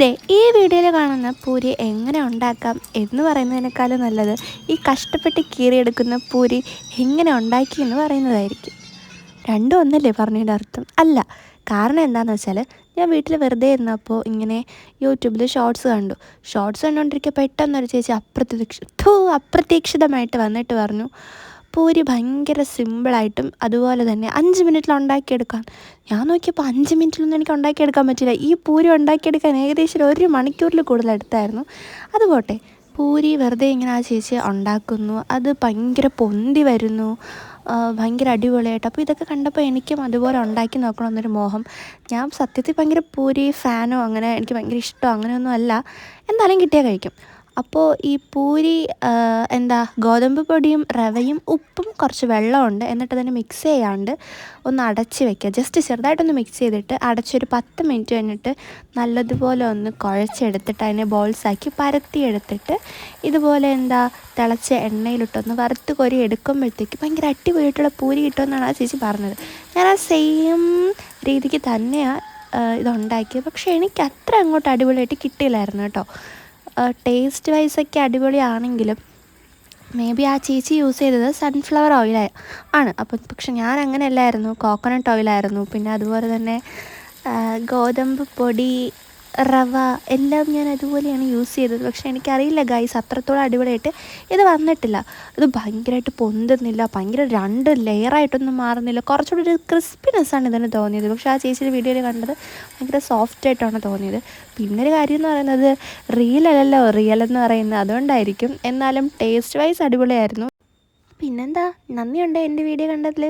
ദേ ഈ വീഡിയോയിൽ കാണുന്ന പൂരി എങ്ങനെ ഉണ്ടാക്കാം എന്ന് പറയുന്നതിനേക്കാളും നല്ലത് ഈ കഷ്ടപ്പെട്ട് കീറിയെടുക്കുന്ന പൂരി എങ്ങനെ ഉണ്ടാക്കി എന്ന് പറയുന്നതായിരിക്കും. രണ്ടും ഒന്നല്ലേ പറഞ്ഞതിൻ്റെ അർത്ഥം? അല്ല. കാരണം എന്താണെന്ന് വെച്ചാൽ ഞാൻ വീട്ടിൽ വെറുതെ ഇരുന്നപ്പോൾ ഇങ്ങനെ യൂട്യൂബിൽ ഷോർട്സ് കണ്ടു. ഷോർട്സ് കണ്ടുകൊണ്ടിരിക്കുക പെട്ടെന്നൊരു ചേച്ചി അപ്രതീക്ഷിതമായിട്ട് വന്നിട്ട് പറഞ്ഞു, പൂരി ഭയങ്കര സിമ്പിളായിട്ടും അതുപോലെ തന്നെ 5 മിനിറ്റിൽ ഉണ്ടാക്കിയെടുക്കാം. ഞാൻ നോക്കിയപ്പോൾ 5 മിനിറ്റിലൊന്നും എനിക്ക് ഉണ്ടാക്കിയെടുക്കാൻ പറ്റില്ല. ഈ പൂരി ഉണ്ടാക്കിയെടുക്കാൻ ഏകദേശം 1 മണിക്കൂറിൽ കൂടുതൽ എടുത്തായിരുന്നു. അതുപോട്ടെ, പൂരി വെറുതെ ഇങ്ങനെ ആ ചേച്ചി ഉണ്ടാക്കുന്നു, അത് ഭയങ്കര പൊന്തി വരുന്നു, ഭയങ്കര അടിപൊളിയായിട്ട്. അപ്പോൾ ഇതൊക്കെ കണ്ടപ്പോൾ എനിക്കും അതുപോലെ ഉണ്ടാക്കി നോക്കണമെന്നൊരു മോഹം. ഞാൻ സത്യത്തിൽ ഭയങ്കര പൂരി ഫാനോ അങ്ങനെ എനിക്ക് ഭയങ്കര ഇഷ്ടമോ അങ്ങനെയൊന്നും അല്ല, എന്തായാലും കിട്ടിയാൽ കഴിക്കും. അപ്പോൾ ഈ പൂരി ഗോതമ്പ് പൊടിയും റവയും ഉപ്പും കുറച്ച് വെള്ളമുണ്ട്, എന്നിട്ട് അതിനെ മിക്സ് ചെയ്യാണ്ട് ഒന്ന് അടച്ച് വെക്കുക. ജസ്റ്റ് ചെറുതായിട്ടൊന്ന് മിക്സ് ചെയ്തിട്ട് അടച്ചൊരു 10 മിനിറ്റ് കഴിഞ്ഞിട്ട് നല്ലതുപോലെ ഒന്ന് കുഴച്ചെടുത്തിട്ട് അതിനെ ബോൾസാക്കി പരത്തിയെടുത്തിട്ട് ഇതുപോലെ തിളച്ച എണ്ണയിലിട്ടൊന്ന് വറുത്ത് കോരി എടുക്കുമ്പോഴത്തേക്ക് ഭയങ്കര അടിപൊളിയായിട്ടുള്ള പൂരി കിട്ടുമെന്നാണ് ആ ചേച്ചി പറഞ്ഞത്. ഞാൻ ആ സെയിം രീതിക്ക് തന്നെയാണ് ഇതുണ്ടാക്കിയത്. പക്ഷേ എനിക്ക് അത്ര അങ്ങോട്ട് അടിപൊളിയായിട്ട് കിട്ടിയില്ലായിരുന്നു കേട്ടോ. ടേസ്റ്റ് വൈസൊക്കെ അടിപൊളിയാണെങ്കിലും മേ ബി ആ ചേച്ചി യൂസ് ചെയ്തത് സൺഫ്ലവർ ഓയിലാണ്. പക്ഷെ ഞാൻ അങ്ങനെയല്ലായിരുന്നു, കോക്കനട്ട് ഓയിലായിരുന്നു. പിന്നെ അതുപോലെ തന്നെ ഗോതമ്പ് പൊടി, റവ എല്ലാം ഞാൻ അതുപോലെയാണ് യൂസ് ചെയ്തത്. പക്ഷേ എനിക്കറിയില്ല ഗൈസ്, അത്രത്തോളം അടിപൊളിയായിട്ട് ഇത് വന്നിട്ടില്ല. ഇത് ഭയങ്കരമായിട്ട് പൊന്തുന്നില്ല, ഭയങ്കര 2 ലെയറായിട്ടൊന്നും മാറുന്നില്ല. കുറച്ചുകൂടി ഒരു ക്രിസ്പിനെസ്സാണ് ഇതിന് തോന്നിയത്. പക്ഷേ ആ ചേച്ചിയുടെ വീഡിയോയിൽ കണ്ടത് ഭയങ്കര സോഫ്റ്റായിട്ടാണ് തോന്നിയത്. പിന്നൊരു കാര്യം എന്ന് പറയുന്നത് റിയലല്ലല്ലോ റിയൽ എന്ന് പറയുന്നത്, അതുകൊണ്ടായിരിക്കും. എന്നാലും ടേസ്റ്റ് വൈസ് അടിപൊളിയായിരുന്നു. പിന്നെന്താ, നന്ദിയുണ്ട് എൻ്റെ വീഡിയോ കണ്ടതിൽ.